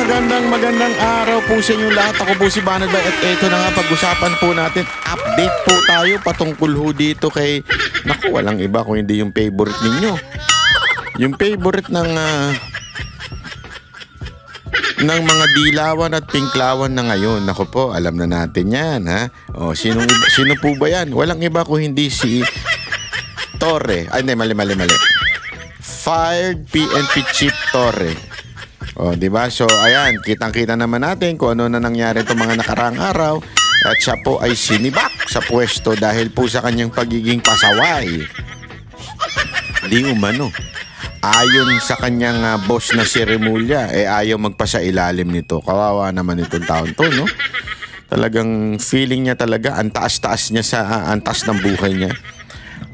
magandang araw po sa inyo lahat. Ako po si Banad Bay at ito na nga pag-usapan po natin. Update po tayo patungkol ho dito kay, naku, walang iba kung hindi yung favorite ninyo. Yung favorite ng mga dilawan at pinklawan na ngayon. Naku po, alam na natin yan, ha? O, sino po ba yan? Walang iba kung hindi si Torre. Ay, hindi, mali. Fired PNP Chief Torre. O, di ba? So, ayan, kitang-kita naman natin kung ano na nangyari itong mga nakaraang araw. At siya po ay sinibak sa pwesto dahil po sa kanyang pagiging pasaway. Di umano. Ayon sa kanyang boss na si Remulla, ayaw magpasailalim nito. Kawawa naman itong taon to, no? Talagang feeling niya talaga, ang taas-taas niya ang taas ng buhay niya.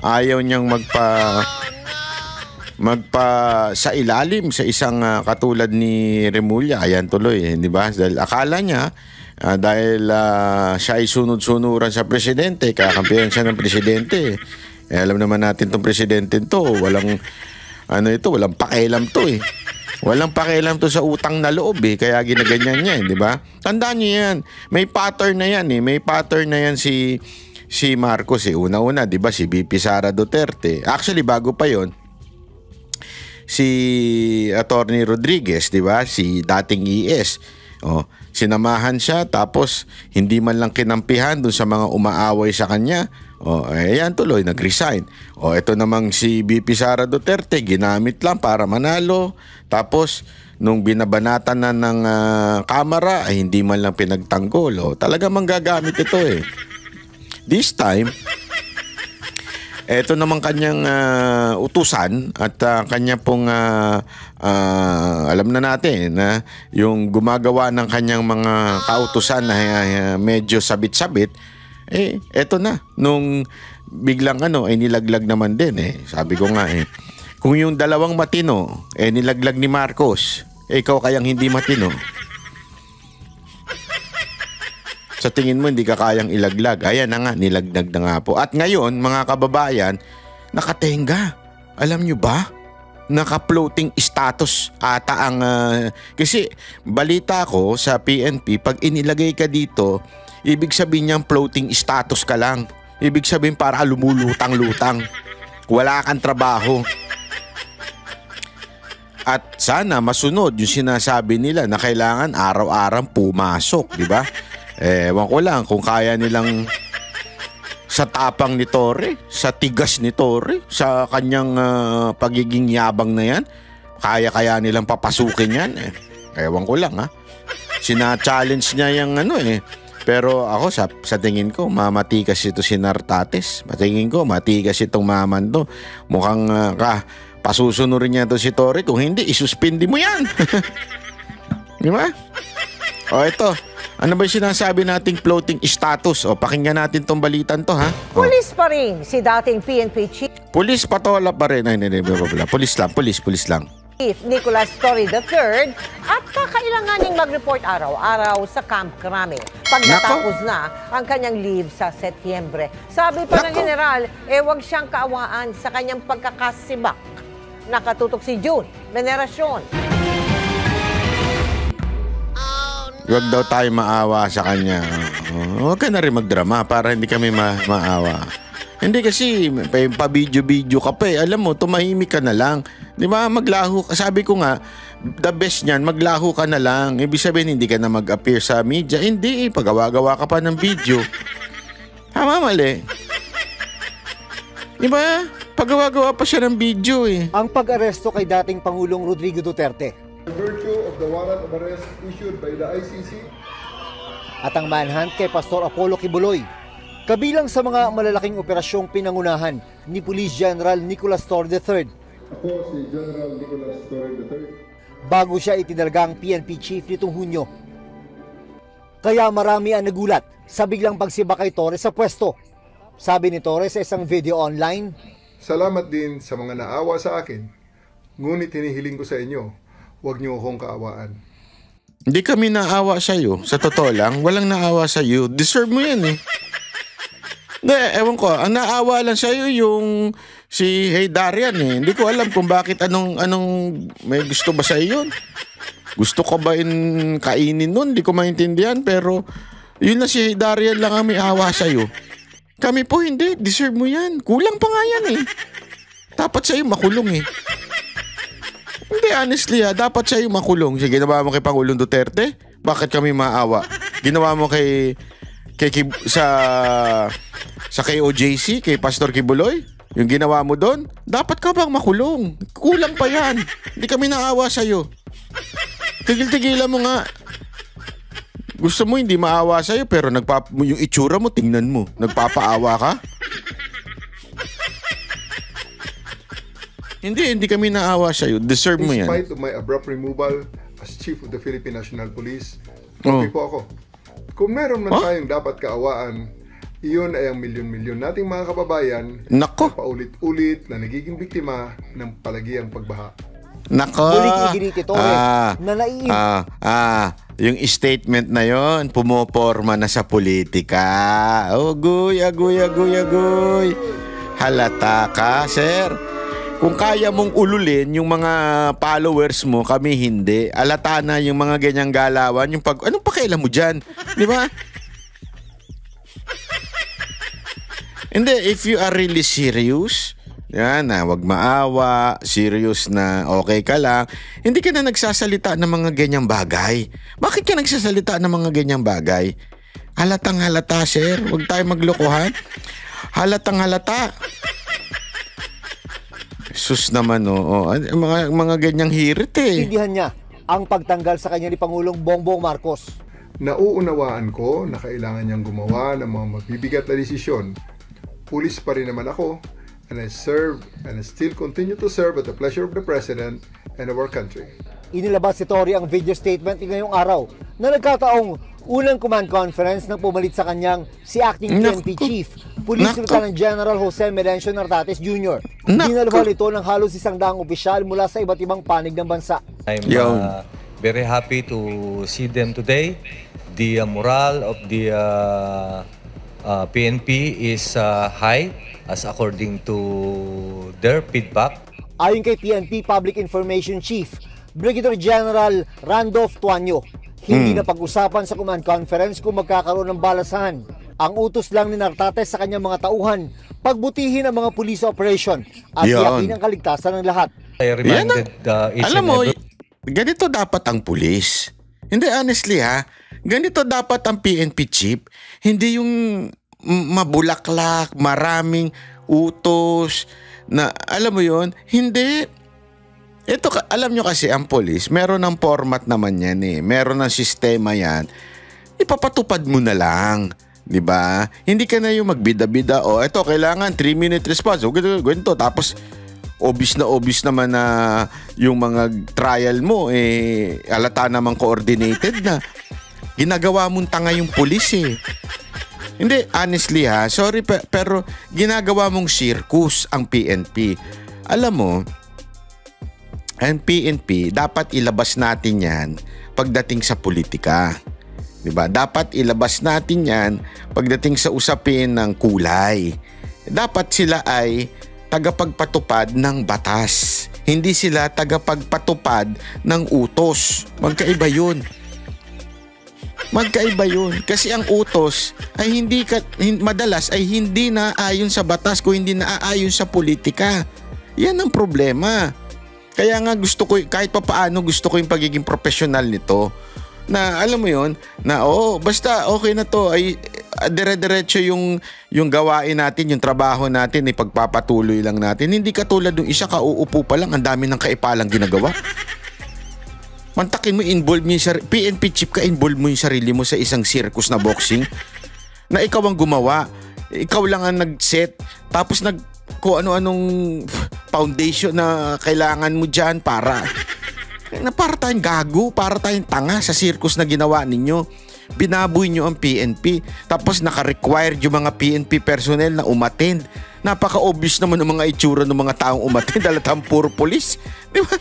Ayaw niyang sa ilalim sa isang katulad ni Remulla. Ayan tuloy, di ba? Dahil akala niya dahil siya ay sunod-sunuran sa presidente, kakampihan siya ng presidente. Alam naman natin tong presidente to, walang pakialam to eh. Walang pakialam to sa utang na loob eh, kaya ginaganyan niya, di ba? Tandaan niyo yan. May pattern na yan eh. May pattern na yan si Marcos eh. Una-una, di ba, si VP Sara Duterte. Actually, bago pa yon, si Attorney Rodriguez, di ba? Si dating ES. Oh, sinamahan siya tapos hindi man lang kinampihan dun sa mga umaaway sa kanya. Oh, ayan tuloy, nag-resign. Oh, ito namang si VP Sara Duterte, ginamit lang para manalo. Tapos nung binabanatan na ng kamera, ay hindi man lang pinagtanggol. Oh, talaga manggagamit ito eh. This time, ito naman kanyang utusan at kanya pong alam na natin na yung gumagawa ng kanyang mga kautusan na medyo sabit-sabit, eto na. Nung biglang ay nilaglag naman din eh. Sabi ko nga kung yung dalawang matino nilaglag ni Marcos, ikaw kayang hindi matino. Sa tingin mo, hindi ka kayang ilaglag. Ayan na nga, nilaglag na nga po. At ngayon, mga kababayan, nakatenga. Alam nyo ba? Naka-floating status ata ang... kasi balita ko sa PNP, pag inilagay ka dito, ibig sabihin niyang floating status ka lang. Ibig sabihin para lumulutang-lutang. Wala kang trabaho. At sana masunod yung sinasabi nila na kailangan araw-araw pumasok, di ba? Ewan ko lang kung kaya nilang sa tapang ni Torre, sa tigas ni Torre, sa kanyang pagiging yabang na yan, kaya nilang papasukin yan. Ewan ko lang ha. Sina-challenge niya yung Pero ako sa tingin ko, mamatikas ito si Nartates. Matingin ko, matikas itong maman to. Mukhang pasusunurin niya to si Torre. Kung hindi, isuspindi mo yan. Di ba? O ito. Ano ba yung sinasabi nating floating status? O, pakinggan natin tong balitan to, ha? O. Pulis pa rin si dating PNP Chief. Pulis patola pa rin. Ay, Pulis lang. Chief Nicolas Torre III at kakailanganing mag-report araw-araw sa Camp Crame pag natapos na ang kanyang leave sa Setyembre. Sabi pa ng general, wag siyang kaawaan sa kanyang pagkakasibak. Nakatutok si June Veneracion. Huwag daw tayo maawa sa kanya. Huwag ka na rin magdrama para hindi kami maawa. Hindi kasi, pa-video-video ka pa eh. Alam mo, tumahimik ka na lang. Di ba, maglaho ka. Sabi ko nga, the best niyan, maglaho ka na lang. Ibig sabihin, hindi ka na mag-appear sa media. Hindi, pagawa-gawa ka pa ng video. Tama, mali. Di ba? Pagawa-gawa pa siya ng video eh. Ang pag-aresto kay dating Pangulong Rodrigo Duterte. In virtue of the warrant of arrest issued by the ICC. At ang manhunt kay Pastor Apollo Kibuloy. Kabilang sa mga malalaking operasyong pinangunahan ni Police General Nicolas Torre III. Ako si General Nicolas Torre III. Bago siya itinalagang PNP Chief nitong Hunyo. Kaya marami ang nagulat sa biglang pagsiba kay Torre sa pwesto. Sabi ni Torre sa isang video online, salamat din sa mga naawa sa akin. Ngunit hinihiling ko sa inyo, huwag niyo akong kaawaan. Hindi kami naawa sa'yo. Sa totoo lang, walang naawa sa'yo. Deserve mo yan eh. Hindi, ewan ko. Ang naawa lang sa'yo yung si Hey Darian eh. Hindi ko alam kung bakit anong may gusto ba sa'yo yun. Gusto ko ba kainin nun? Di ko maintindihan, pero yun na si Darian lang ang may awa sa'yo. Kami po hindi, deserve mo yan. Kulang pa nga yan eh. Dapat sa'yo makulong eh. Hindi, honestly dapat sa'yo makulong. Sige, ginawa mo kay Pangulong Duterte? Bakit kami maawa? Ginawa mo sa KOJC, kay Pastor Kibuloy? Yung ginawa mo doon? Dapat ka bang makulong? Kulang pa yan. Hindi kami naawa sa'yo. Tigil-tigilan mo nga. Gusto mo hindi maawa sa'yo pero yung itsura mo, tingnan mo. Nagpapaawa ka? Hindi kami naawa sa'yo. Deserve mo yan. In spite of my abrupt removal as Chief of the Philippine National Police, okay po ako. Kung meron man tayong dapat kaawaan, iyon ay ang milyon-milyon nating mga kababayan na paulit-ulit na nagiging biktima ng palagiang pagbaha. Nako. Muling iginiti Torre na yung statement na yon pumoporma na sa politika. Agoy. Halata ka, sir. Kung kaya mong ululin yung mga followers mo, kami hindi. Alata na yung mga ganyang galawan. Anong pakialam mo dyan? Di ba? Hindi, if you are really serious, yan na, wag maawa, serious na okay ka lang, hindi ka na nagsasalita ng mga ganyang bagay. Bakit ka nagsasalita ng mga ganyang bagay? Halatang halata, sir. Wag tayo maglokohan. Halatang halata. Sus naman, mga ganyang hirit eh. Intindihan niya ang pagtanggal sa kanya ni Pangulong Bongbong Marcos. Nauunawaan ko na kailangan niyang gumawa ng mga mabibigat na desisyon. Pulis pa rin naman ako, and I serve and I still continue to serve at the pleasure of the President and of our country. Inilabas si Torre ang video statement ngayong araw na nagkataong unang command conference nang pumalit sa kanyang si Acting PNP Chief, Police Lieutenant General Jose Melencio Nartates Jr. Dinalawan ito ng halos 100 opisyal mula sa iba't ibang panig ng bansa. I'm very happy to see them today. The morale of the PNP is high as according to their feedback. Ayon kay PNP Public Information Chief Brigadier General Randolph Tuanyo, hindi na pag-usapan sa command conference kung magkakaroon ng balasahan. Ang utos lang ni Nartates sa kanyang mga tauhan, pagbutihin ang mga police operation at tiyakin ang kaligtasan ng lahat. I reminded alam mo, ganito dapat ang pulis. Hindi, honestly ganito dapat ang PNP chief. Hindi yung mabulaklak, maraming utos na, alam mo yon, hindi. Ito, alam nyo kasi ang police, meron ng format naman yan eh. Meron ng sistema yan. Ipapatupad mo na lang. Diba? Hindi ka na yung magbida-bida. Ito, kailangan 3-minute response. Ganito. Tapos, obvious naman na yung mga trial mo, alata namang coordinated na. Ginagawa mong tanga yung police eh. Hindi, honestly sorry, pero ginagawa mong circus ang PNP. Alam mo, ang PNP, dapat ilabas natin yan pagdating sa politika. Diba? Dapat ilabas natin yan pagdating sa usapin ng kulay. Dapat sila ay tagapagpatupad ng batas. Hindi sila tagapagpatupad ng utos. Magkaiba yun. Kasi ang utos ay madalas ay hindi naayon sa batas kung hindi naaayon sa politika. Yan ang problema. Kaya nga gusto ko, kahit papaano gusto ko yung pagiging professional nito. Na alam mo yon na basta okay na to, ay dire-diretso yung gawain natin, yung trabaho natin, pagpapatuloy lang natin. Hindi katulad ng isa, kauupo pa lang, ang dami ng kaipalang ginagawa. Mantakin mo, involve mo yung PNP chief ka, involve mo yung sarili mo sa isang circus na boxing na ikaw ang gumawa, ikaw lang ang nag-set, tapos kung ano-anong foundation na kailangan mo dyan para tayong gago, para tayong tanga sa circus na ginawa ninyo. Binaboy nyo ang PNP, tapos naka-required yung mga PNP personnel na umattend. Napaka-obvious naman ng mga itsura ng mga taong umattend, alatang puro police. Di ba?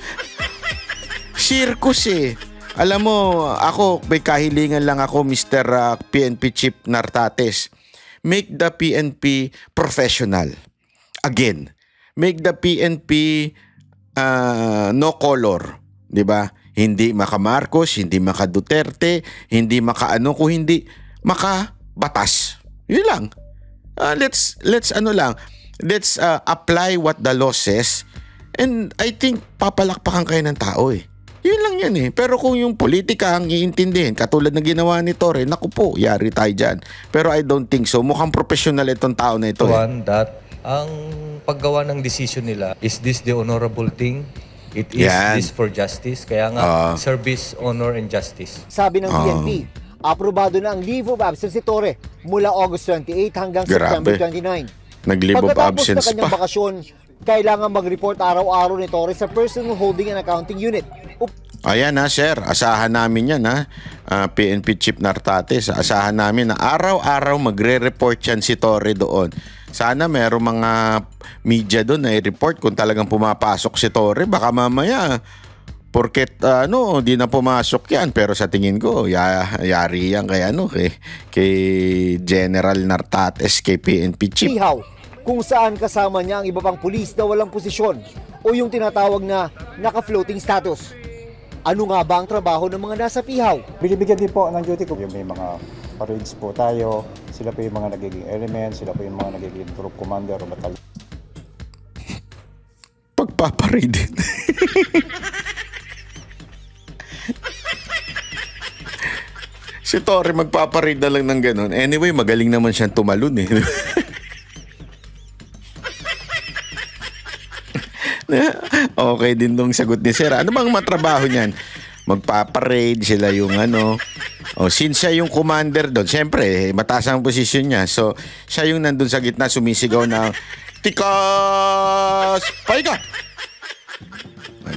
Circus eh. Alam mo, ako, may kahilingan lang ako, Mr. PNP Chief Nartates. Make the PNP professional. Again, make the PNP no color, 'di ba? hindi maka Marcos, hindi maka Duterte, hindi maka ano, kung hindi maka batas. Yun lang. Let's apply what the law says, and I think papalakpakan kayo ng tao eh. Yun lang yan eh. Pero kung yung politika ang iintindihin, katulad ng ginawa ni Torre, naku po, yari tayo dyan. Pero I don't think so. Mukhang professional itong tao na ito. One, that ang paggawa ng decision nila, is this the honorable thing? It is this for justice? Kaya nga, service, honor, and justice. Sabi ng PNP, aprobado na ang leave of absence si Torre mula August 28 hanggang September 29. Nag-leave of absence Pagkatapos na kanyang pa. bakasyon, kailangan mag-report araw-araw ni Torre sa person holding an accounting unit. Ayan ha, sir. Asahan namin yan ha. PNP Chief Nartates. Asahan namin na araw-araw magre-report yan si Torre doon. Sana merong mga media doon na i-report kung talagang pumapasok si Torre. Baka mamaya, porket di na pumasok yan. Pero sa tingin ko, yari yan kay General Nartates, kay PNP Chief. Pihaw, kung saan kasama niya ang iba pang pulis na walang posisyon o yung tinatawag na naka-floating status. Ano nga ba ang trabaho ng mga nasa pihaw? Binibigyan din po ng duty ko. May mga parades po tayo. Sila po yung mga nagiging elements. Sila po yung mga nagiging group commander o battalion. Pagpaparade. Si Torre magpaparade na lang ng ganun. Anyway, magaling naman siyang tumalon eh. Okay din tong sagot ni Sir. Ano bang matrabaho niyan? Magpaparade sila yung since siya yung commander doon, siyempre, mataas ang posisyon niya. So, siya yung nandun sa gitna, sumisigaw na, Tikas! Paika!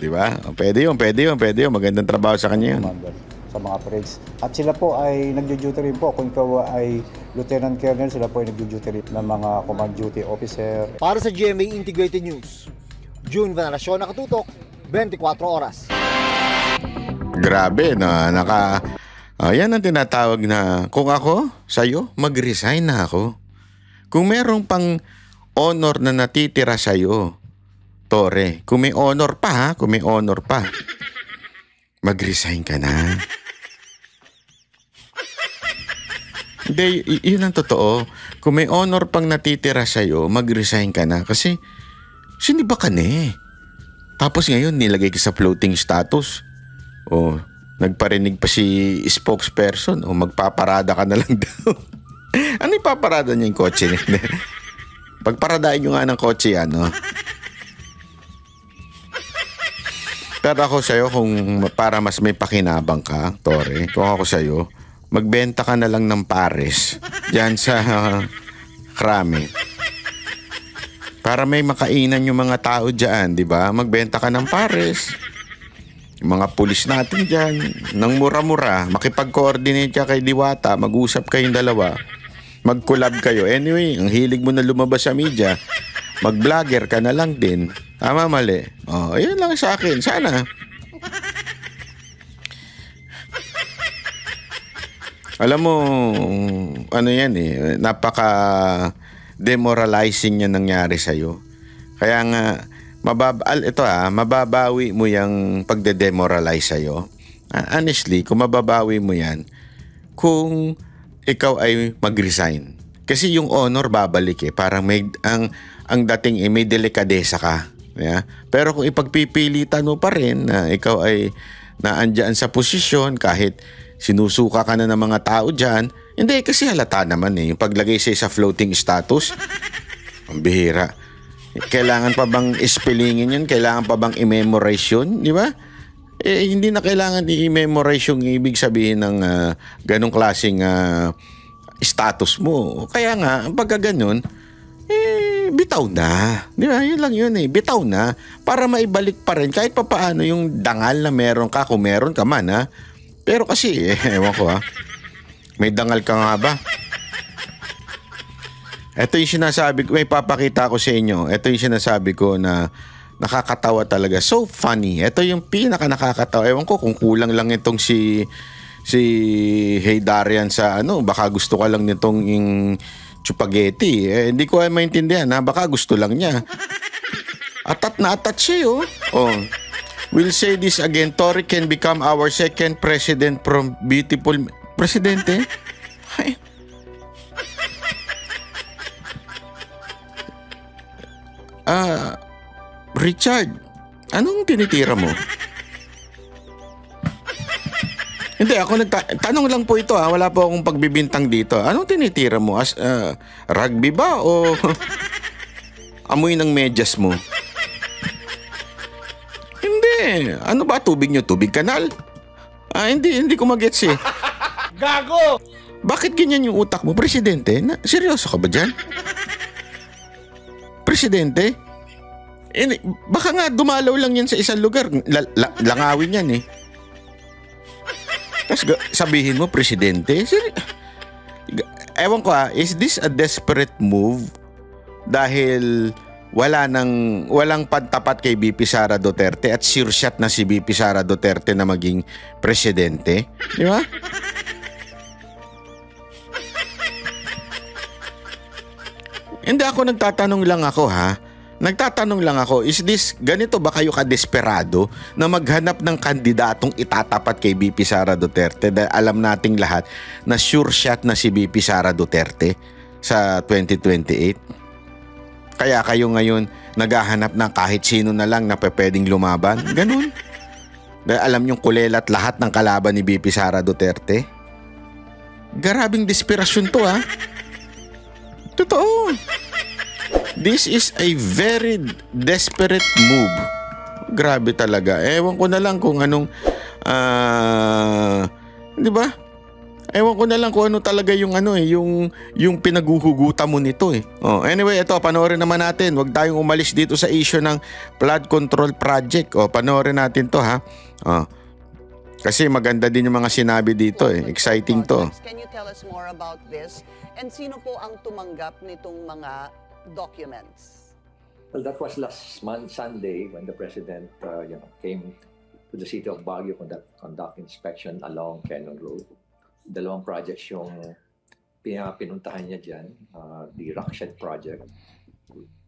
Diba? Pwede yun. Magandang trabaho sa kanya yun. Commander sa mga parades. At sila po ay nagjo-duty rin po. Kung ikaw ay Lieutenant Colonel, sila po ay nagjo-duty rin ng mga command duty officer. Para sa GMA Integrated News, June Veneracion, nakatutok, 24 oras. Grabe, yan ang tinatawag na, kung ako, sa'yo, mag-resign na ako. Kung merong pang honor na natitira sa'yo, Torre, kung may honor pa, mag-resign ka na. Hindi, yun ang totoo. Kung may honor pang natitira sa'yo, mag-resign ka na. Kasi, sino ba ka na eh? Tapos ngayon, nilagay ka sa floating status. O, nagparinig pa si spokesperson. O, magpaparada ka na lang daw. Ano ipaparada niya yung kotse niya? Pagparadain nyo nga ng kotse yan, no? Pero ako sa'yo, kung para mas may pakinabang ka, Torre, kung ako sa'yo, magbenta ka na lang ng pares dyan sa Krame. Para may makainan yung mga tao dyan, di ba? Magbenta ka ng pares. Yung mga pulis natin dyan, ng mura-mura, makipag-coordinate ka kay Diwata, mag-usap kayong dalawa, mag-collab kayo. Anyway, ang hilig mo na lumabas sa media, mag-vlogger ka na lang din. Tama, mali. Ayun lang sa akin. Sana. Alam mo, ano yan eh, napaka-demoralizing yan nangyari sa'yo. Kaya nga, mababawi mo yung pagde-demoralize sa'yo. Honestly, kung mababawi mo yan, kung ikaw ay mag-resign. Kasi yung honor babalik eh. Parang ang dating may delikadesa ka. Yeah? Pero kung ipagpipilitan mo pa rin na ikaw ay naandyan sa posisyon kahit sinusuka ka na ng mga tao dyan, hindi kasi halata naman eh. Yung paglagay sa floating status, ang bihira. Kailangan pa bang ispellingin yun? Kailangan pa bang i-memorize yun? Di ba? Hindi na kailangan i-memorize yung ibig sabihin ng ganong klaseng status mo. Kaya nga, pagka ganun, bitaw na. Di ba? Yun lang yun eh. Bitaw na. Para maibalik pa rin kahit pa paano yung dangal na meron ka, kung meron ka man ha. Pero kasi, ewan ko ha. May dangal ka nga ba? Ito yung sinasabi ko, may papakita ko sa inyo. Ito yung sinasabi ko na nakakatawa talaga. So funny. Ito yung pinaka nakakatawa. Ewan ko kung kulang lang itong si Hey Darian sa baka gusto ka lang nitong yung chupageti. Hindi ko ay maintindihan ha. Baka gusto lang niya. Atat na atat siya oh. We'll say this again. Tory can become our second president from beautiful... Presidente? Ay. Richard, anong tinitira mo? Hindi, ako tanong lang po ito, wala po akong pagbibintang dito. Anong tinitira mo? Rugby ba o amoy ng medyas mo? Hindi. Ano ba tubig nyo? Tubig kanal? Hindi ko magets eh. Gago! Bakit ganyan yung utak mo? Presidente? Seryoso ka ba dyan? Presidente? Baka nga dumalaw lang yan sa isang lugar. Langawin yan eh. Tapos sabihin mo, Presidente? Ewan ko is this a desperate move? Dahil walang pantapat kay BP Sara Duterte at sure shot na si BP Sara Duterte na maging Presidente? Di ba? Hindi ako nagtatanong lang ako Nagtatanong lang ako, is this, ganito ba kayo ka-desperado na maghanap ng kandidatong itatapat kay BP Sara Duterte dahil alam nating lahat na sure shot na si BP Sara Duterte sa 2028? Kaya kayo ngayon naghahanap ng kahit sino na lang na pwedeng lumaban? Ganun. Dahil alam niyong kulelat lahat ng kalaban ni BP Sara Duterte? Garabing desperasyon to Totoo. This is a very desperate move. Grabe talaga. Ewan ko na lang kung anong di ba? Ewan ko na lang kung ano talaga yung yung pinaguhugutan mo nito anyway, ito panoorin naman natin. Huwag tayong umalis dito sa issue ng flood control project. Panoorin natin to Kasi maganda din yung mga sinabi dito Exciting to. Can you tell us more about this? And sino po ang tumanggap nitong mga documents? Well, that was last month, Sunday, when the President came to the city of Baguio conduct inspection along Cannon Road. Dalawang projects yung pinuntahan niya dyan, the Rockshed project,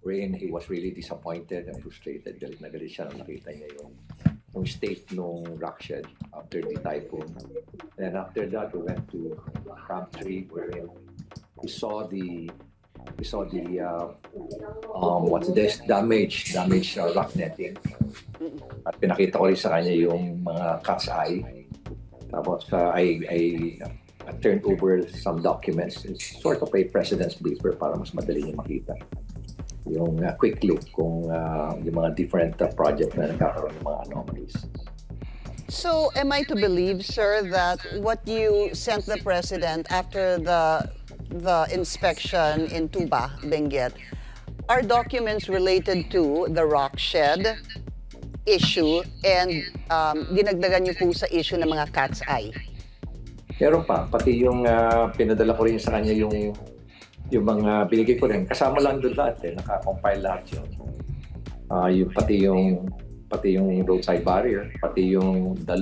wherein he was really disappointed and frustrated. Galit na galit siya nang nakita niya yung state nung Rockshed after the typhoon. And after that, we went to Camp 3, wherein we saw the what's this damage rock netting. At pinakita ko rin sa kanya yung mga cat's eye. Tapos I turned over some documents. It's sort of a president's briefer para mas madali niya makita yung quick look kung yung mga different project na nagkakaroon ng mga anomalies. So, am I to believe, sir, that what you sent the President after the inspection in Tuba, Benguet, are documents related to the Rockshed issue and dinagdagan niyo po sa issue ng mga cat's eye? Meron pa, pati yung pinadala ko rin sa kanya yung mga binigay ko rin. Kasama lang doon lahat naka-compile lahat yun. Pati yung roadside barrier, pati yung the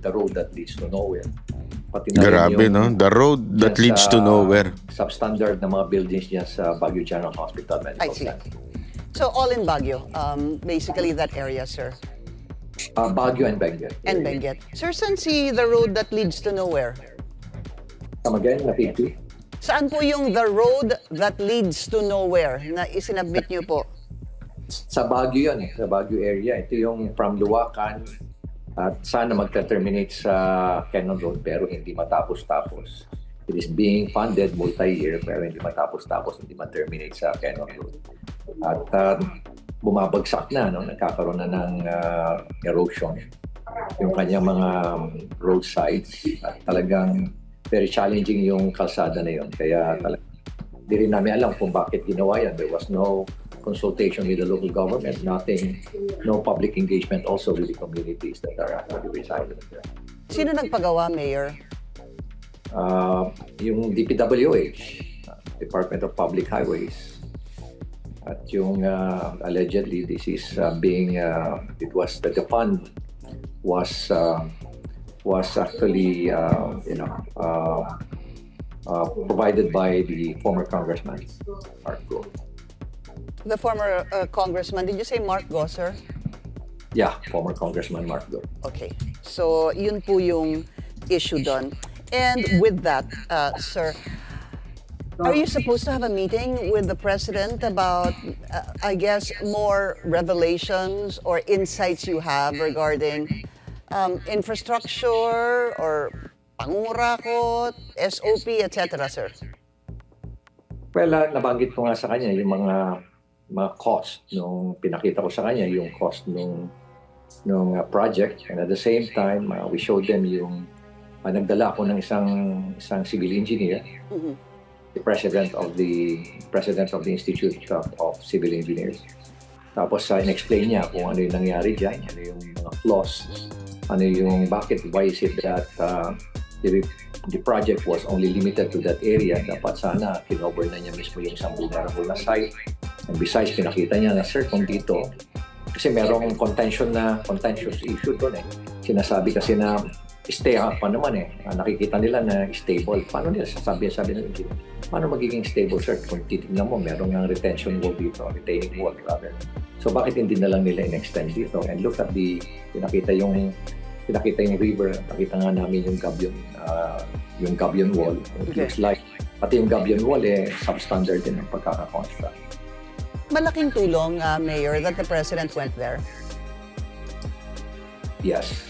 road that leads to nowhere. Grabe, no? The road that leads to nowhere. Substandard na mga buildings niya sa Baguio General Hospital Medical Center. So all in Baguio, basically that area, sir? Baguio and Benguet. And Benguet. Sir, saan si the road that leads to nowhere? Come again, napiti? Saan po yung the road that leads to nowhere na isinabit niyo po? Sa Baguio yan sa Baguio area. Ito yung from Luwacan at sana magta-terminate sa Cannon Road pero hindi matapos-tapos. It is being funded multi-year pero hindi matapos-tapos, hindi ma-terminate sa Cannon Road. At bumabagsak na, nagkakaroon na ng erosion yung kanyang mga roadsides at talagang very challenging yung kalsada na yun. Kaya talagang hindi rin namin alam kung bakit ginawa yan. There was no consultation with the local government, no public engagement also with the communities that are actually residing there. Sino nagpagawa, Mayor? Yung DPWH, Department of Public Highways. At yung allegedly this is the fund was actually provided by the former Congressman Mark Go. The former congressman, did you say Mark Go, sir? Yeah, former Congressman Mark Go. Okay. So, yun po yung issue doon. And with that, sir, are you supposed to have a meeting with the president about, I guess, more revelations or insights you have regarding infrastructure or pangungurakot, SOP, etc., sir? Well, nabanggit ko nga sa kanya yung mga cost nung pinakita ko sa kanya yung cost nung project, and at the same time we showed them yung nagdala ako ng isang civil engineer, the president of the Institute of Civil Engineers. Tapos in-explain niya kung ano yung nangyari diyan, ano yung mga flaws, ano yung why is it that the project was only limited to that area. Dapat sana kinover na niya mismo yung isang vulnerable na site. And besides, pinakita niya na, sir, kung dito, kasi merong contentious issue doon eh. Sinasabi kasi na stay pa naman eh. Nakikita nila na stable. Paano nila sabi ng engineer? Paano magiging stable, sir? Kung titignan mo, merong ng retention wall dito, retaining wall rather. So bakit hindi na lang nila in-extend dito? And look at pinakita yung river, nakita nga namin yung gabion wall. It looks like, pati yung gabion wall substandard din ng pagkakakonstruct. Malaking tulong, Mayor, that the President went there. Yes.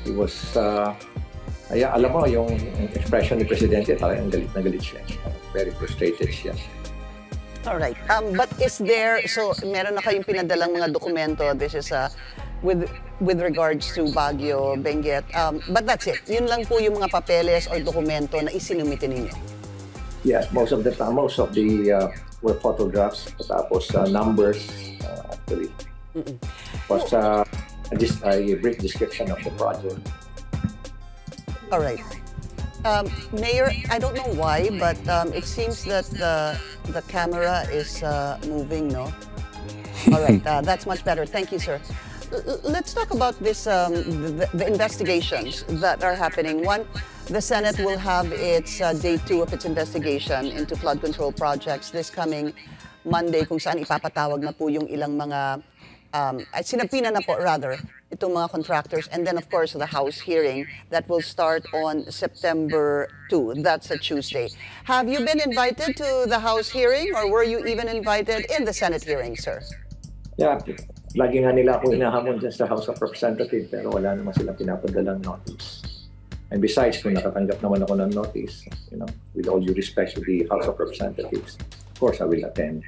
It was, alam mo, yung expression ni Presidente, talagang galit na galit siya. Very frustrated siya. Alright. But is there, so meron na kayong pinadalang mga dokumento, this is with regards to Baguio, Benguet, but that's it. Yun lang po yung mga papeles or dokumento na isinumite ninyo. Yes, most of the were photographs, tapos numbers, actually. Was just a brief description of the project. All right. Mayor, I don't know why, but it seems that the camera is moving, no? All right, that's much better. Thank you, sir. Let's talk about this, the investigations that are happening. One, the Senate will have its day 2 of its investigation into flood control projects this coming Monday, kung saan ipapatawag na po yung ilang mga, sinapina na po rather, itong mga contractors. And then of course the House hearing that will start on September 2. That's a Tuesday. Have you been invited to the House hearing, or were you even invited in the Senate hearing, sir? Yeah. Lagi nga nila akong inahamon dyan sa House of Representatives, pero wala naman silang pinapadalang notice. And besides, kung nakatanggap naman ako ng notice, with all due respect to the House of Representatives, of course I will attend.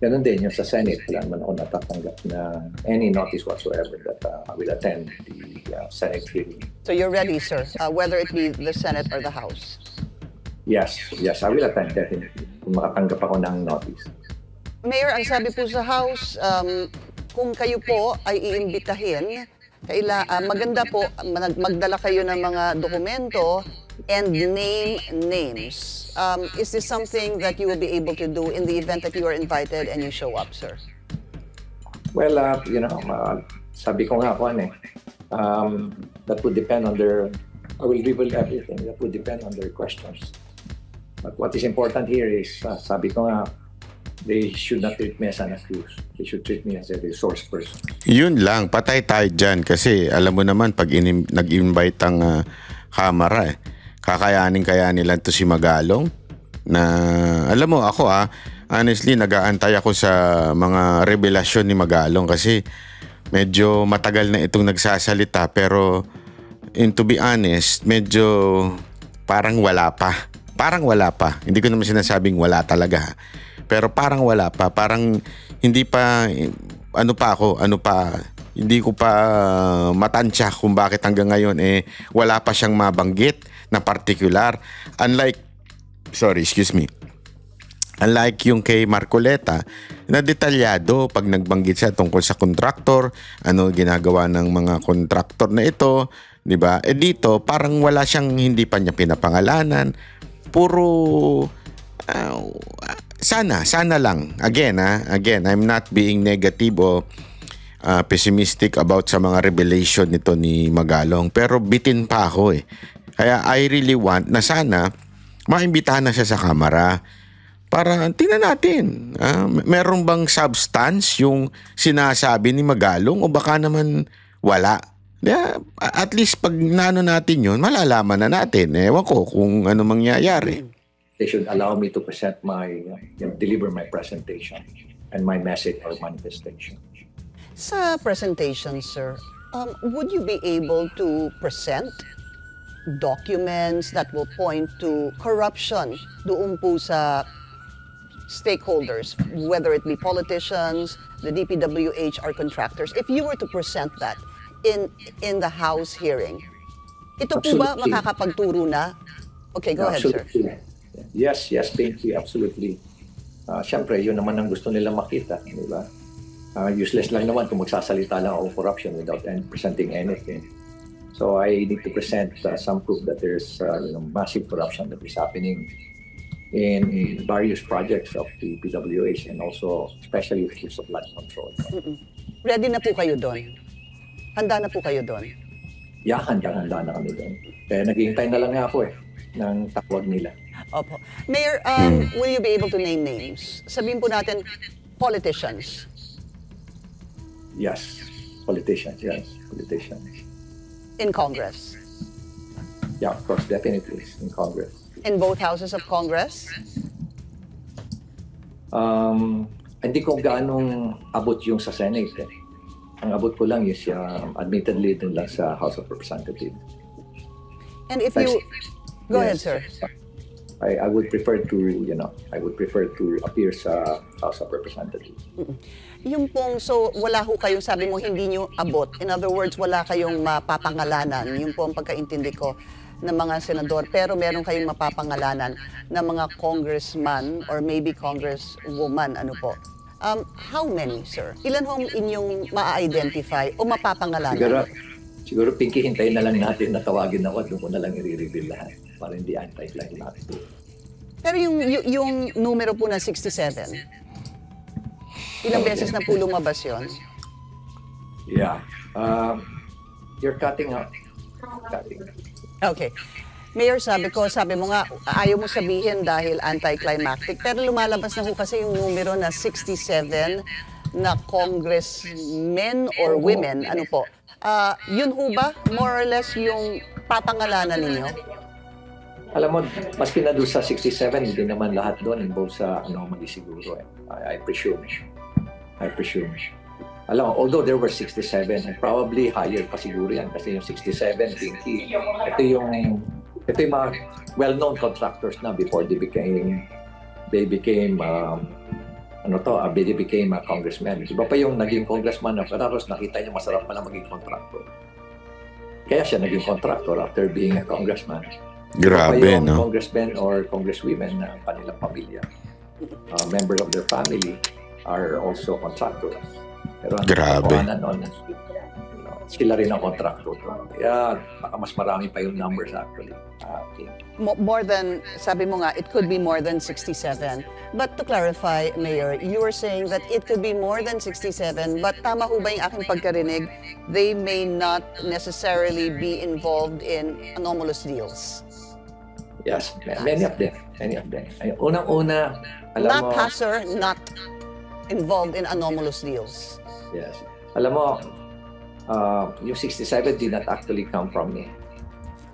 Ganun din yung sa Senate, wala naman ako natatanggap na any notice whatsoever that I will attend the Senate hearing. So you're ready, sir, whether it be the Senate or the House? Yes, I will attend definitely kung makatanggap ako ng notice. Mayor, ang sabi po sa House, kung kayo po ay iimbitahin, maganda po magdala kayo ng mga dokumento and name names. Is this something that you will be able to do in the event that you are invited and you show up, sir? Well, sabi ko nga po, that would depend on I will reveal everything. That would depend on their questions. But what is important here is, sabi ko nga, they should not treat me as an accused. They should treat me as a resource person. Yun lang, patay tayo dyan. Kasi alam mo naman, pag nag-invite ang Kamara, kakayanin nila to si Magalong. Na, alam mo, ako honestly, nag-aantay ako sa mga revelasyon ni Magalong kasi medyo matagal na itong nagsasalita. Pero, to be honest, medyo parang wala pa. Hindi ko naman sinasabing wala talaga. Pero parang wala pa. Parang hindi pa, hindi ko pa matansya kung bakit hanggang ngayon wala pa siyang mabanggit na particular. Unlike yung kay Marcoleta, na detalyado pag nagbanggit siya tungkol sa kontraktor, ano ginagawa ng mga kontraktor na ito, di ba? Dito, parang wala siyang, hindi pa niya pinapangalanan. Puro, sana lang. Again, I'm not being negative o pessimistic about sa mga revelation nito ni Magalong. Pero bitin pa ako Kaya I really want na sana maimbitahan na siya sa Kamara para tingnan natin. Meron bang substance yung sinasabi ni Magalong o baka naman wala? At least pag naano natin yun, malalaman na natin. Ewan ko kung ano mangyayari. They should allow me to present deliver my presentation and my message or manifestation. Sa presentation, sir, would you be able to present documents that will point to corruption doon po sa stakeholders, whether it be politicians, the DPWH, or contractors? If you were to present that in the House hearing, ito po ba makakapagturo na? Okay, go ahead, sir. Yes, thank you, absolutely. Siyempre, yun naman ang gusto nila makita, di ba? Useless lang naman kung magsasalita lang ako corruption without presenting anything. So I need to present some proof that there's massive corruption that is happening in various projects of the PWH and also especially issues of flood control. Ready na po kayo doon? Handa na po kayo doon? Yeah, handa na kami doon. Kaya naghihintay na lang nga ako ng tawag nila. Opo. Mayor, will you be able to name names? Sabihin po natin, politicians. Yes, politicians. In Congress? Yeah, of course, definitely in Congress. In both houses of Congress? Hindi ko gaanong abot yung sa Senate. Ang abot ko lang is admittedly dun lang sa House of Representatives. And if you... Go ahead, sir. I would prefer to appear sa House of Representatives. Yung pong, so wala ho kayong, sabi mo, hindi nyo abot. In other words, wala kayong mapapangalanan. Yung po ang pagkaintindi ko ng mga senador. Pero meron kayong mapapangalanan ng mga congressman or maybe congresswoman. Ano po? How many, sir? Ilan ho inyong ma-identify o mapapangalanan? Siguro, Pinky, hintayin na lang natin na tawagin ako at doon ko na lang i-reveal lahat para hindi anti-climactic. Pero yung numero po na 67, ilang beses na po lumabas yun? Yeah. You're cutting out. Okay. Mayor, sabi mo nga, ayaw mo sabihin dahil anti-climactic, pero lumalabas na ho kasi yung numero na 67 na congressmen or women, ano po? Yun ho ba, more or less, yung papangalanan ninyo? Alam mo, maski na doon sa 67, hindi naman lahat doon involved sa anomaly siguro. I presume. Alam mo, although there were 67, and probably higher pa siguro yan kasi yung 67, Pinky, ito yung mga well-known contractors na before they became a congressman. Iba pa yung naging congressman na tapos nakita niya masarap pala maging contractor. Kaya siya naging contractor after being a congressman. Grabe, no? Congressmen or congresswomen na kanilang pamilya, members of their family are also contractors. Pero grabe. Sila rin ang contractor. Kaya baka mas marami pa yung numbers actually. More than, sabi mo nga, it could be more than 67. But to clarify, Mayor, you were saying that it could be more than 67, but tama ho ba yung aking pagkarinig, they may not necessarily be involved in anomalous deals? Yes, many of them. Unang-una, alam mo... Not sir, not involved in anomalous deals. Yes. Alam mo, yung 67 did not actually come from me.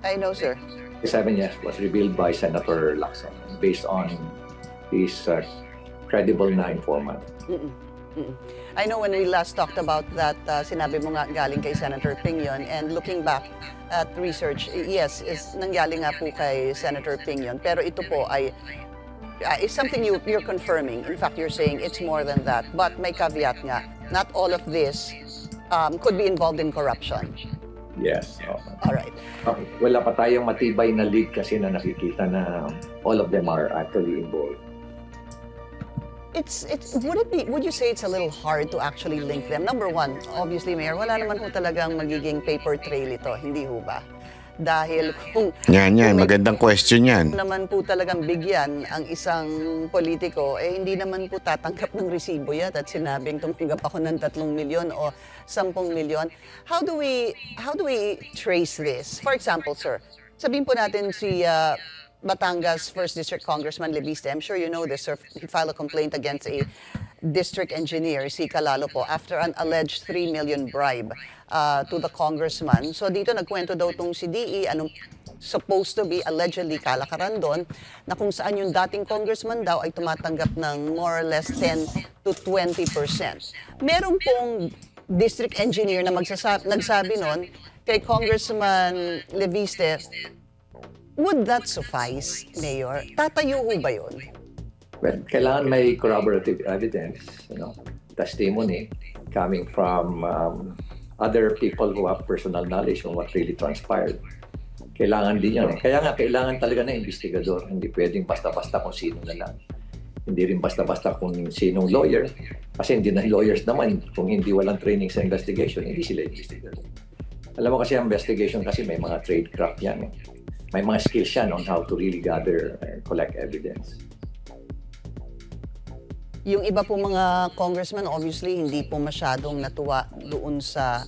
I know, sir. 67, yes, was revealed by Senator Lacson based on his credible na informant. I know when we last talked about that, sinabi mo nga galing kay Senator Pingyon, and looking back at research, yes, nanggaling nga po kay Senator Pingyon, pero ito po ay is something you're confirming. In fact, you're saying it's more than that, but may caveat nga, not all of this could be involved in corruption. Yes. All right. Wala pa tayong matibay na lead kasi na nakikita na all of them are actually involved. Would you say it's a little hard to actually link them? Number one, obviously, Mayor, wala naman ho talagang magiging paper trail ito, hindi ho ba? Dahil kung magandang question yan. Naman po talagang bigyan ang isang politiko, hindi naman po tatanggap ng resibo yan at sinabing tumanggap ako ng 3 milyon o 10 milyon. How do we trace this? For example, sir, sabihin po natin si Batangas 1st District Congressman Leviste, I'm sure you know this, sir, he filed a complaint against a district engineer, si Calalo po, after an alleged 3 million bribe to the congressman. So dito nagkwento daw tong si DE, anong supposed to be allegedly kalakaran doon, na kung saan yung dating congressman daw ay tumatanggap ng more or less 10 to 20%. Meron pong district engineer na nagsabi noon kay Congressman Leviste, would that suffice, Mayor? Tatayo ho ba yun? Well, kailangan may corroborative evidence, testimony coming from other people who have personal knowledge on what really transpired. Kailangan din yan. Kaya nga, kailangan talaga na investigador. Hindi pwedeng basta-basta kung sino na lang. Hindi rin basta-basta kung sinong lawyer. Kasi hindi na lawyers naman. Kung hindi walang training sa investigation, hindi sila investigador. Alam mo kasi ang investigation kasi may mga tradecraft yan. May mga skills yan on how to really gather and collect evidence. Yung iba po mga congressman, obviously, hindi po masyadong natuwa doon sa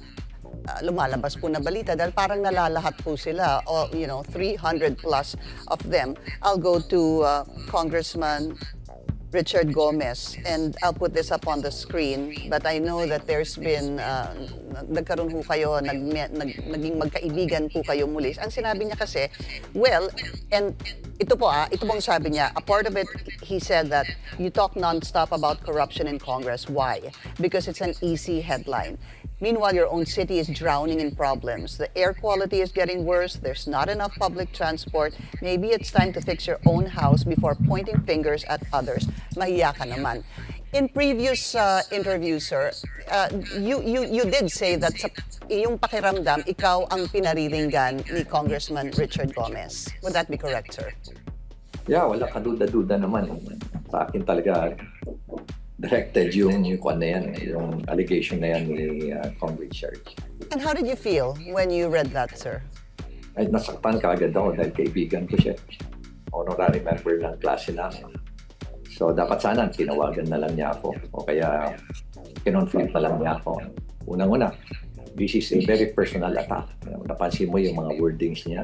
lumalabas po na balita dahil parang nalalahat po sila, 300 plus of them. I'll go to Congressman Richard Gomez, and I'll put this up on the screen, but I know that there's been, nagkaroon po kayo, naging magkaibigan po kayo muli. Ang sinabi niya kasi, well, and ito pong sabi niya, a part of it, he said that you talk non-stop about corruption in Congress. Why? Because it's an easy headline. Meanwhile, your own city is drowning in problems. The air quality is getting worse. There's not enough public transport. Maybe it's time to fix your own house before pointing fingers at others. Mahiya ka naman. In previous interviews, sir, you did say that sa iyong pakiramdam, ikaw ang pinariringgan ni Congressman Richard Gomez. Would that be correct, sir? Yeah, wala kaduda-duda naman. Sa akin talaga, directed yung allegation na yan ni Congress Richard. And how did you feel when you read that, sir? Ay, nasaktan ka agad ako dahil kaibigan ko siya. Honorary member ng klase namin. So, dapat sana tinawagan na lang niya ako. O kaya, kinonfront na lang niya ako. Unang-una, this is a very personal attack. Napansin mo yung mga wordings niya.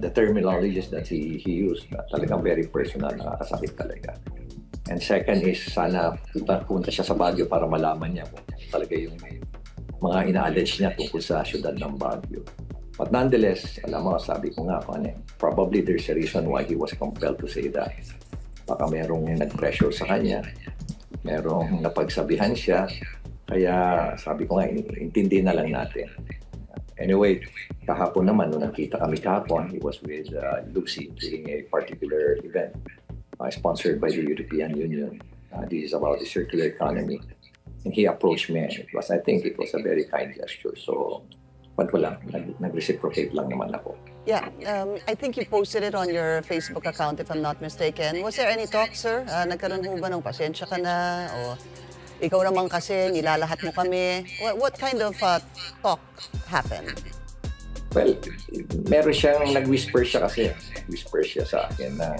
The terminologies that he used, talagang very personal, nakakasakit talaga. And second is, sana punta siya sa Baguio para malaman niya kung talaga yung mga ina-allege niya tungkol sa syudad ng Baguio. But nonetheless, alam mo, sabi ko nga, probably there's a reason why he was compelled to say that. Baka merong nag-pressure sa kanya, merong napagsabihan siya, kaya sabi ko nga, intindi na lang natin. Anyway, kahapon naman, nung nakita kami kahapon, he was with Lucy during a particular event sponsored by the European Union. This is about the circular economy. And he approached me. I think it was a very kind gesture. So, wala, nag-reciprocate lang naman ako. Yeah, I think you posted it on your Facebook account, if I'm not mistaken. Was there any talk, sir? Nagkaroon mo ba ng pasensya ka na? O ikaw naman kasi, nilalahat mo kami. What kind of talk happened? Well, meron siyang nag-whisper siya kasi. Whisper siya sa akin na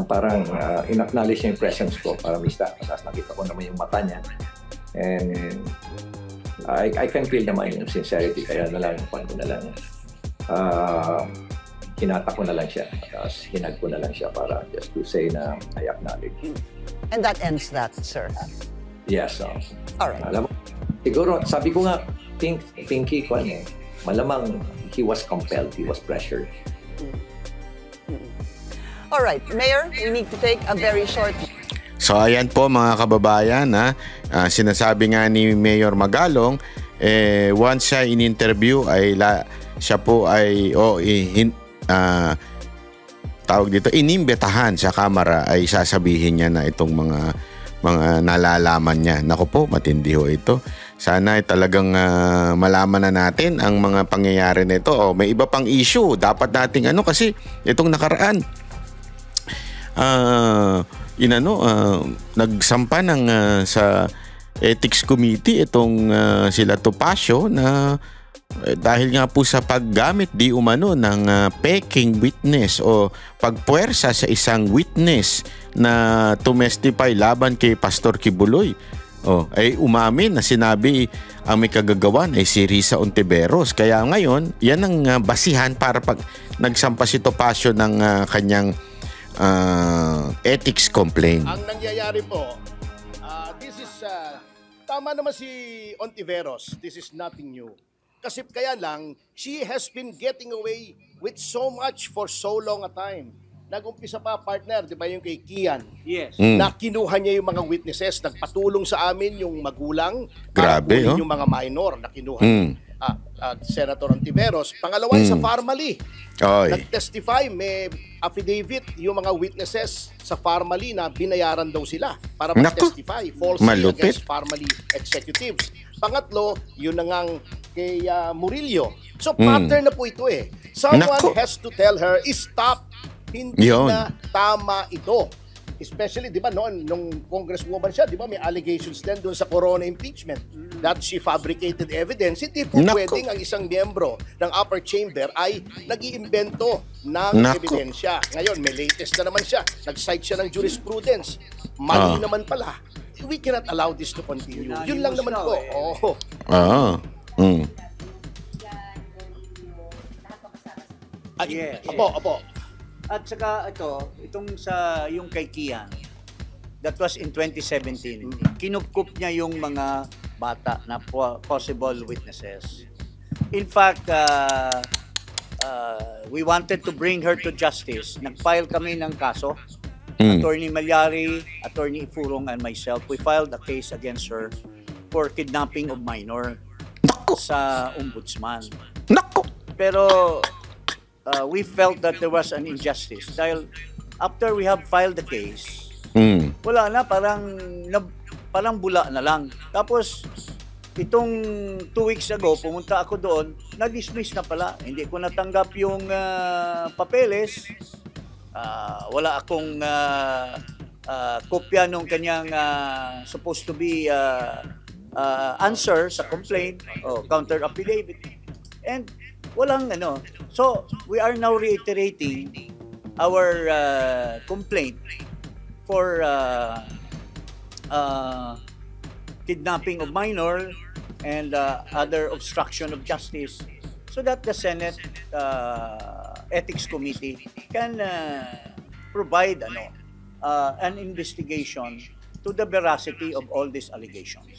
parang in-acknowledge niya yung presence ko para mista. Tapos nakita ko naman yung mata niya. And I can feel naman yung sincerity. Kaya na lang, kinata ko na lang siya. Tapos hinag ko na lang siya para just to say na I acknowledge. And that ends that, sir? Yes. All right. Alam mo, siguro, sabi ko nga, Pinky ko malamang he was compelled, he was pressured. All right, Mayor, we need to take a very short... So ayan po mga kababayan, sinasabi nga ni Mayor Magalong, once siya in-interview ay siya po ay tawag dito, inimbetahan sa kamera ay sasabihin niya na itong mga nalalaman niya. Naku po, matindi ho ito. Sana ay talagang malaman na natin ang mga pangyayari nito. May iba pang issue. Dapat nating kasi itong nakaraan. Nagsampa ng sa Ethics Committee itong sila Topacio na dahil nga po sa paggamit di umano ng peking witness o pagpuwersa sa isang witness na to testify laban kay Pastor Kibuloy. ay umamin na sinabi ang may kagagawan ay si Risa Ontiveros. Kaya ngayon, yan ang basihan para pag nagsampa si Topacio ng kanyang ethics complaint. Ang nangyayari po, this is, tama naman si Ontiveros, this is nothing new. Kasi kaya lang, she has been getting away with so much for so long a time. Nag-umpisa pa, partner, di ba yung kay Kian? Yes. Na kinuha niya yung mga witnesses, nagpatulong sa amin yung magulang, grabe, para yung mga minor na kinuha Senator Ontiveros. Pangalawa sa Farmally. Nag-testify, may affidavit yung mga witnesses sa Farmally na binayaran daw sila para mag-testify falsely against Farmally executives. Pangatlo, yun na ngang kay Murillo. So pattern na po ito eh. Someone has to tell her, stop. Hindi na tama ito. Especially, di ba, nung congresswoman siya, di ba, may allegations din doon sa corona impeachment that she fabricated evidence. Hindi po pwedeng ang isang miyembro ng upper chamber ay nag-iimbento ng ebidensya. Ngayon, may latest na naman siya. Nag-cite siya ng jurisprudence. Mali naman pala. We cannot allow this to continue. Yun lang naman po. Apo. At saka itong sa yung kay Kian, that was in 2017. Kinupkup niya yung mga bata na possible witnesses. In fact, we wanted to bring her to justice. Nag-file kami ng kaso. Attorney Malyari, Attorney Ifurong, and myself, we filed a case against her for kidnapping of minor sa ombudsman. Pero we felt that there was an injustice dahil after we have filed the case, wala na, parang bula na lang. Tapos itong 2 weeks ago, pumunta ako doon, na-dismiss na pala. Hindi ko natanggap yung papeles. Wala akong kopya nung kanyang supposed to be answer sa complaint o counter affidavit. And walang So, we are now reiterating our complaint for kidnapping of minor and other obstruction of justice so that the Senate Ethics Committee can provide an investigation to the veracity of all these allegations.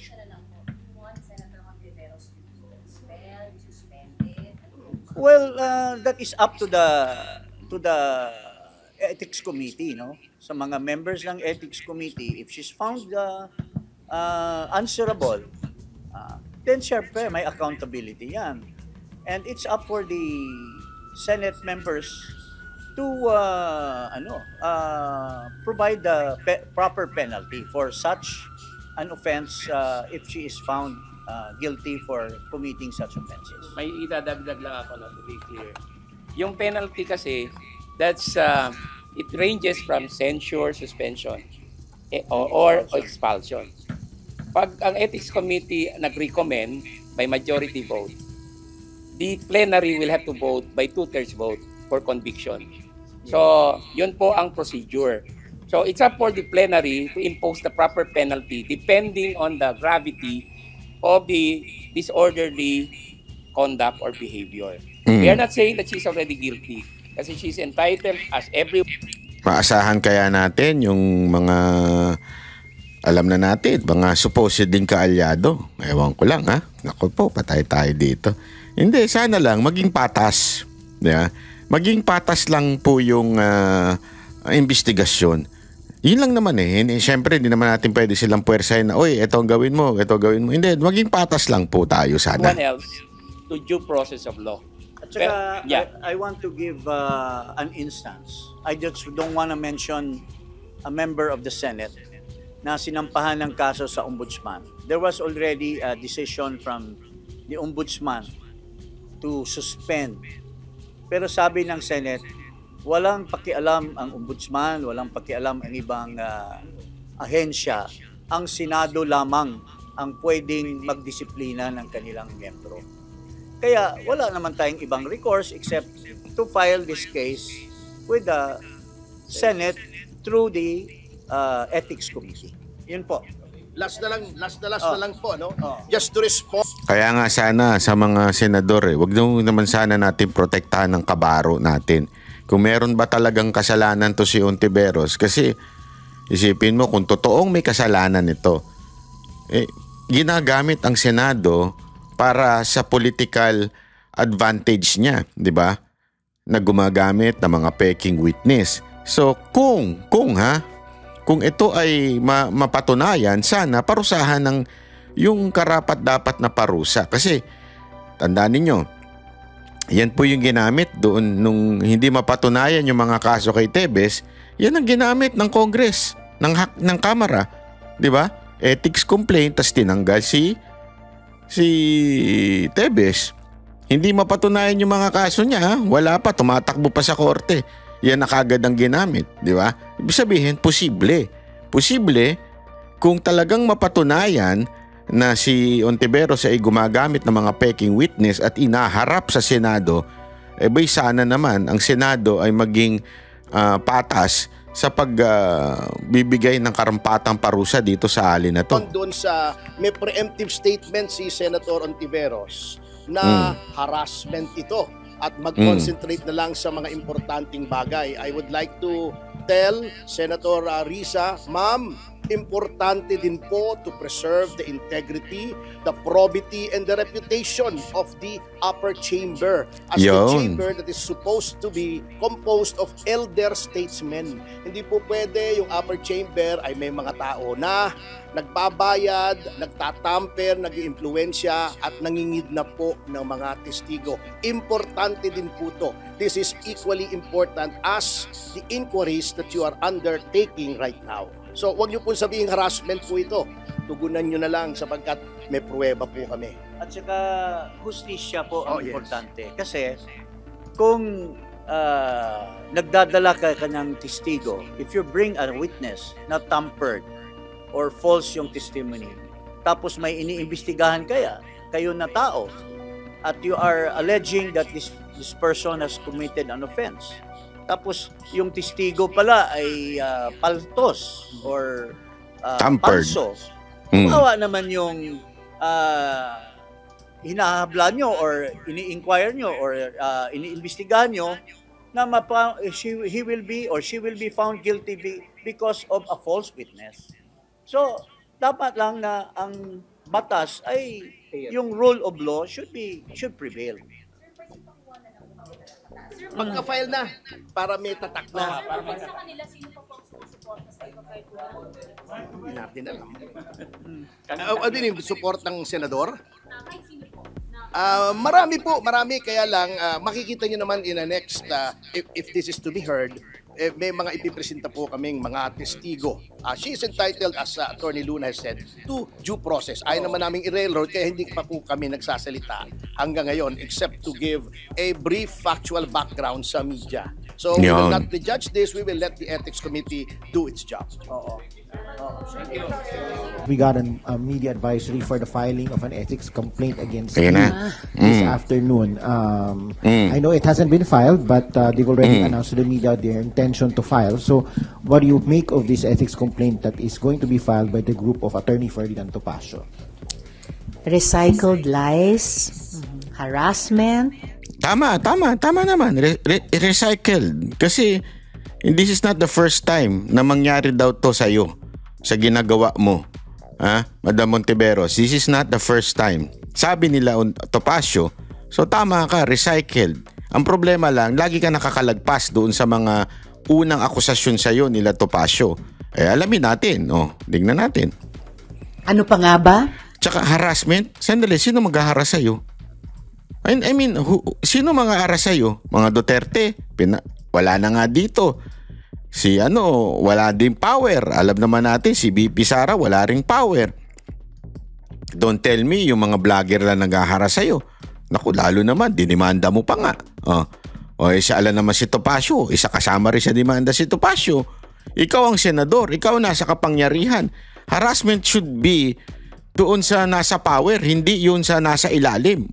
Well, that is up to the Ethics Committee, sa mga members ng Ethics Committee. If she's found answerable, then syempre may accountability yan. And it's up for the Senate members to provide the proper penalty for such an offense if she is found guilty for committing such offenses. May idadagdag lang ako to be clear. Yung penalty kasi, that's it ranges from censure, suspension, or expulsion. Pag ang Ethics Committee nag-recommend by majority vote, the plenary will have to vote by 2/3 vote for conviction. So, yun po ang procedure. So, it's up for the plenary to impose the proper penalty depending on the gravity of the disorderly conduct or behavior. We are not saying that she's already guilty kasi she's entitled as every... Maasahan kaya natin yung mga alam na natin, mga supposed ding kaalyado. Ewan ko lang Naku po, patay tayo dito. Hindi, sana lang maging patas. Maging patas lang po yung investigasyon. Yun lang naman Siyempre, hindi naman natin pwede silang puwersahin na, ito ang gawin mo, ito ang gawin mo. Hindi, maging patas lang po tayo sana. One else to due process of law. At saka, I want to give an instance. I just don't want to mention a member of the Senate na sinampahan ng kaso sa ombudsman. There was already a decision from the ombudsman to suspend. Pero sabi ng Senate, walang pakialam ang ombudsman, walang pakialam ang ibang ahensya. Ang Senado lamang ang pwedeng magdisiplina ng kanilang miyembro. Kaya wala naman tayong ibang recourse except to file this case with the Senate through the Ethics Committee. Yun po. last na lang po, no? Just to respond. Kaya nga sana sa mga senador, wag naman sana natin protektahan ng kabaro natin. Kung meron ba talagang kasalanan to si Ontiveros, kasi isipin mo kung totoong may kasalanan ito, ginagamit ang Senado para sa political advantage niya, di ba? Na gumagamit ng mga peking witness. So kung ito ay mapatunayan, sana parusahan ng yung karapat-dapat na parusa. Kasi tandaan ninyo, yan po yung ginamit doon nung hindi mapatunayan yung mga kaso kay Tebes. Yan ang ginamit ng Congress, ng Kamara, di ba? Ethics complaint, tas tinanggal si Tebes. Hindi mapatunayan yung mga kaso niya, wala pa, tumatakbo pa sa korte. Yan na kagad ang ginamit, di ba? Ibig sabihin, posible kung talagang mapatunayan na si Ontiveros ay gumagamit ng mga peking witness at inaharap sa Senado, bay sana naman ang Senado ay maging patas sa pagbibigay ng karampatang parusa dito sa alin na to. Doon sa may preemptive statement si Senator Ontiveros na harassment ito at mag-concentrate na lang sa mga importanteng bagay. I would like to tell Senator Risa, ma'am, importante din po to preserve the integrity, the probity, and the reputation of the upper chamber as the chamber that is supposed to be composed of elder statesmen. Hindi po pwede yung upper chamber ay may mga tao na nagbabayad, nagtatamper, nag-iimpluwensya at nangingid na po ng mga testigo. Importante din po to. This is equally important as the inquiries that you are undertaking right now. So, wag niyo po sabihin harassment po ito. Tugunan niyo na lang sapagkat may pruweba po kami. At saka, hustisya po ang importante. Kasi, kung nagdadala ka ng testigo, if you bring a witness na tampered or false yung testimony, tapos may iniimbestigahan kayo na tao, at you are alleging that this person has committed an offense, tapos yung testigo pala ay paltos or palso. Kawawa naman yung hinahabla nyo or ini-inquire nyo or iniimbestigahan nyo na he will be or she will be found guilty because of a false witness. So, dapat lang na ang batas ay yung rule of law should prevail. Pagka-file na, para may tatak na. Sa kanila, sino pa po ang susuporta sa iba kahit Hindi natin alam. Ano yung support ng senador? kahit sino po? Marami. Kaya lang, makikita nyo naman in the next, if this is to be heard, may mga ipipresenta po kaming mga testigo. She is entitled, as Attorney Luna has said, to due process. Ayaw naman naming i-railroad, kaya hindi pa po kami nagsasalita hanggang ngayon except to give a brief factual background sa media. So we will not prejudge this, we will let the Ethics Committee do its job. We got a media advisory for the filing of an ethics complaint against me this afternoon. I know it hasn't been filed, but they've already announced to the media their intention to file. So, what do you make of this ethics complaint that is going to be filed by the group of Attorney Ferdinand Topacio? Recycled lies, harassment. Tama naman. Recycled. Kasi this is not the first time na mangyari daw to sa'yo, sa ginagawa mo. Madam Ontiveros, this is not the first time. Sabi nila Topacio, so tama ka, recycled. Ang problema lang, lagi ka nakakalagpas doon sa mga unang akusasyon sa'yo nila Topacio. Alamin natin. Tignan natin. Ano pa nga ba? Tsaka harassment. Sandali, sino mag-haras sa'yo? I mean, sino mag-haras sa'yo? Mga Duterte? Wala na nga dito. Si wala din power. Alam naman natin, si BP Sara, wala ring power. Don't tell me, yung mga vlogger na nag-haras sa'yo. Naku, lalo naman, dinimanda mo pa nga. Isa alam naman si Topacio. Isa kasama rin sa demanda si Topacio. Ikaw ang senador. Ikaw nasa kapangyarihan. Harassment should be doon sa nasa power, hindi yun sa nasa ilalim.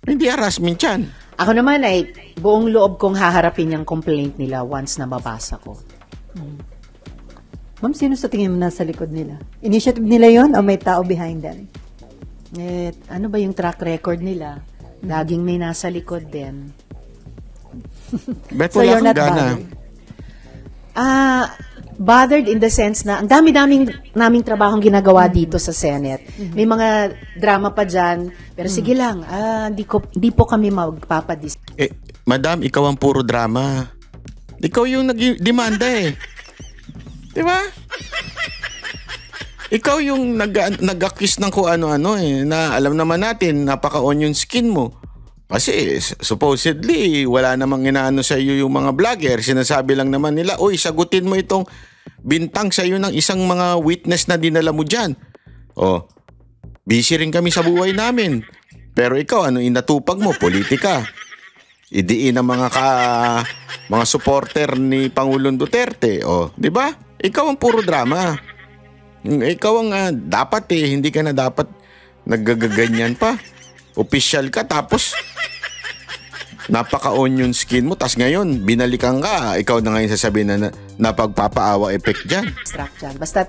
Hindi harassment yan. Ako naman ay buong loob kong haharapin yung complaint nila once na mabasa ko. Ma'am, sino sa tingin mo nasa likod nila? Initiative nila yon o may tao behind them? Ano ba yung track record nila? Laging may nasa likod din. Bet wala kang gana. Bothered in the sense na ang naming trabahong ginagawa dito sa Senate. May mga drama pa dyan, pero sige lang, di po kami magpapadis. Madam, ikaw ang puro drama. Ikaw yung nag-demanda eh. Di ba? Ikaw yung nag-accuse ng kung ano-ano eh, na alam naman natin, napaka-onion skin mo. Kasi supposedly, wala namang inaano sa iyo yung mga vlogger. Sinasabi lang naman nila, uy, sagutin mo itong bintang sa iyo ng isang mga witness na dinala mo dyan. Busy rin kami sa buhay namin. Pero ikaw, ano inatupag mo? Politika. Idiin ang mga supporter ni Pangulong Duterte. Di ba? Ikaw ang puro drama. Ikaw ang dapat hindi ka na dapat naggaganyan pa. Official ka tapos napaka-onion skin mo, tas ngayon binalikan ka, ikaw na ngayon sasabihin na napagpapaawa effect dyan. Basta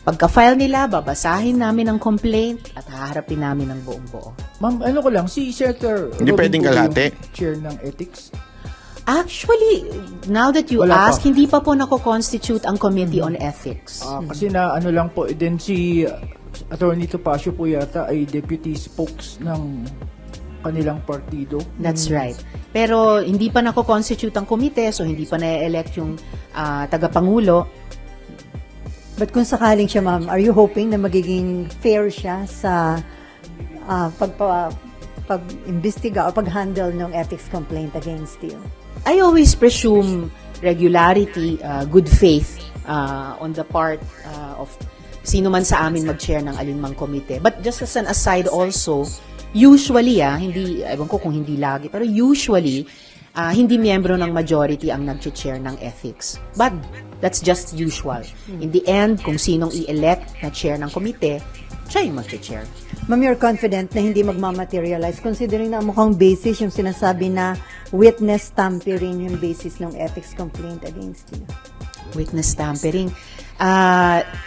pagka-file nila, babasahin namin ang complaint at haharapin namin ang buong buo. Ma'am, ano ko lang, si Senator hindi pwedeng kalahati chair ng ethics. Actually, now that you ask, hindi pa po nako-constitute ang Committee on Ethics. Kasi na ano lang po, din si Attorney Topacio po yata ay deputy spokes ng kanilang partido. That's right. Pero hindi pa nako-constitute ang komite, so hindi pa na-elect yung tagapangulo. But kung sakaling siya, ma'am, are you hoping na magiging fair siya sa pag-imbestiga o pag-handle ng ethics complaint against you? I always presume regularity, good faith on the part of sino man sa amin mag-chair ng alinmang komite. But just as an aside also, usually, hindi, ewan ko kung hindi lagi, pero usually, hindi miyembro ng majority ang nag-chair ng ethics. But that's just usual. In the end, kung sinong i-elect na chair ng komite, siya yung mag-chair. Ma'am, you're confident na hindi magmamaterialize considering na mukhang basis yung sinasabi na witness tampering yung basis ng ethics complaint against you? Witness tampering.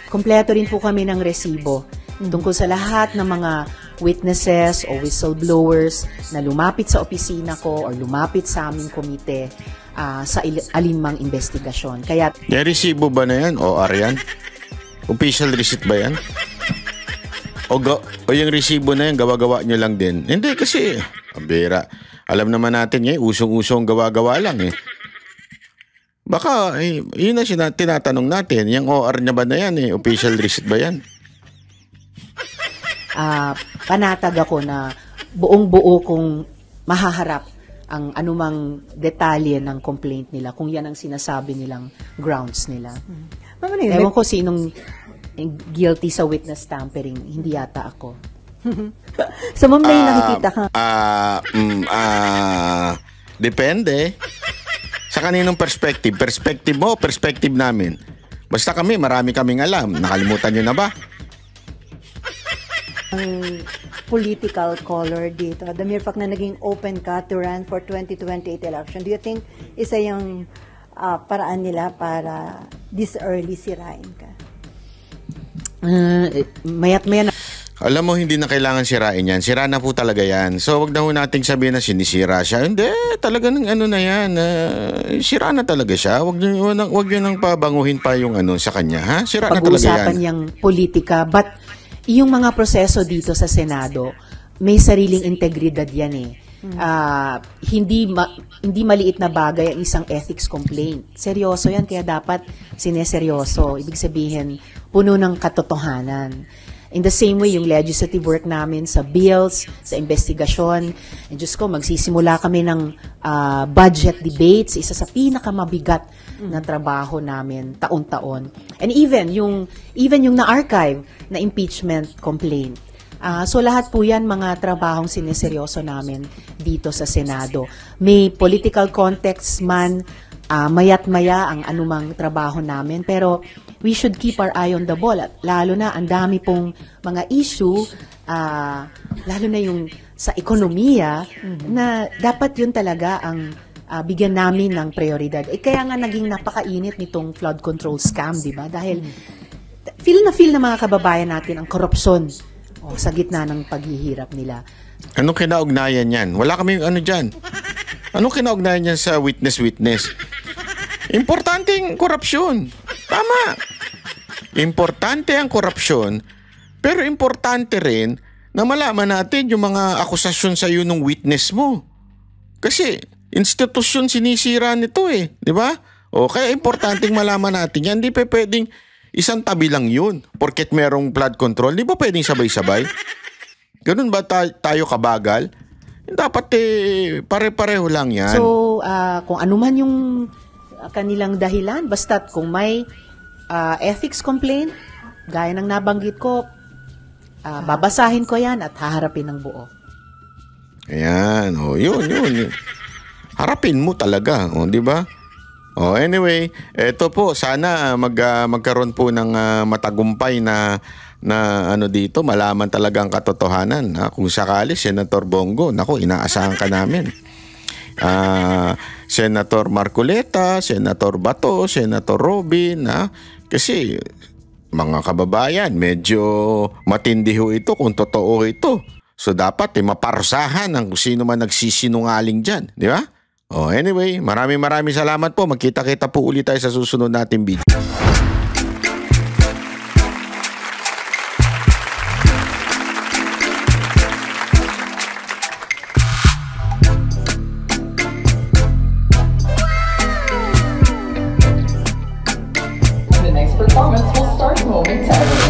Kompleto rin po kami ng resibo tungkol sa lahat ng mga witnesses o whistleblowers na lumapit sa opisina ko or lumapit sa aming komite sa alinmang investigasyon. Kaya yung resibo ba na yan? O yan? Official receipt ba yan? O yung resibo na yan, gawa-gawa nyo lang din? Hindi kasi, ambira. Alam naman natin usong-usong gawa-gawa lang Baka, yun na tinatanong natin. Yung OR niya ba na yan official receipt ba yan? Panatag ako na buong-buo kung mahaharap ang anumang detalye ng complaint nila, kung yan ang sinasabi nilang grounds nila. Ewan ko sinong guilty sa witness tampering, hindi yata ako. So, ma'am, may nakikita ka? Depende. Sa kaninong perspective? Perspective mo, perspective namin. Basta kami, marami kaming alam. Nakalimutan nyo na ba? Ang political color dito, the mere fact na naging open ka to run for 2028 election, do you think isa yung paraan nila para this early sirain ka? Mayat-maya na. Alam mo, hindi na kailangan sirain yan. Sira na po talaga yan. So, wag na ho nating sabihin na sinisira siya. Hindi, talaga ng ano na yan. Sira na talaga siya. Wag nyo nang pabanguhin pa yung sa kanya. Ha? Sira na talaga yan. Pag-uusapan niyang politika. But, yung mga proseso dito sa Senado, may sariling integridad yan hindi maliit na bagay ang isang ethics complaint. Seryoso yan, kaya dapat sineseryoso. Ibig sabihin, puno ng katotohanan. In the same way, yung legislative work namin sa bills, sa investigasyon, and Diyos ko, magsisimula kami ng budget debates, isa sa pinakamabigat na trabaho namin taon-taon. And even yung na-archive na impeachment complaint. So lahat po yan mga trabahong sineseryoso namin dito sa Senado. May political context man, mayat-maya ang anumang trabaho namin, pero we should keep our eye on the ball. At lalo na, ang dami pong mga issue, lalo na yung sa ekonomiya, na dapat yun talaga ang bigyan namin ng prioridad. Kaya nga naging napakainit nitong flood control scam, di ba? Dahil feel ng mga kababayan natin ang korupsyon sa gitna ng paghihirap nila. Anong kinaugnayan yan? Wala kaming dyan. Anong kinaugnayan yan sa witness-witness? Importante ang korupsyon. Tama. Importante ang korupsyon, pero importante rin na malaman natin yung mga akusasyon sa iyo ng witness mo. Kasi institusyon sinisira nito di ba? Kaya importanteng malaman natin yan. Hindi pa pwedeng isang tabi lang yun. Porket merong flood control, di ba pwedeng sabay-sabay? Ganun ba tayo kabagal? Dapat pare-pareho lang yan. So, kung ano man yung kanilang dahilan, basta't kung may ethics complaint, gaya ng nabanggit ko, babasahin ko yan at haharapin ng buo. Ayan, yun. Harapin mo talaga, di ba? Anyway, eto po, sana magkaroon po ng matagumpay na dito, malaman talaga ang katotohanan. Kung sakali, Senator Bongo, inaasahan ka namin. Senator Marcoleta, Senator Bato, Senator Robin, kasi mga kababayan, medyo matindi ho ito kung totoo ito. So dapat maparusahan ang sino man nagsisinungaling dyan, di ba? Anyway, maraming salamat po. Magkita-kita po ulit tayo sa susunod nating video. The next performance will start momentarily.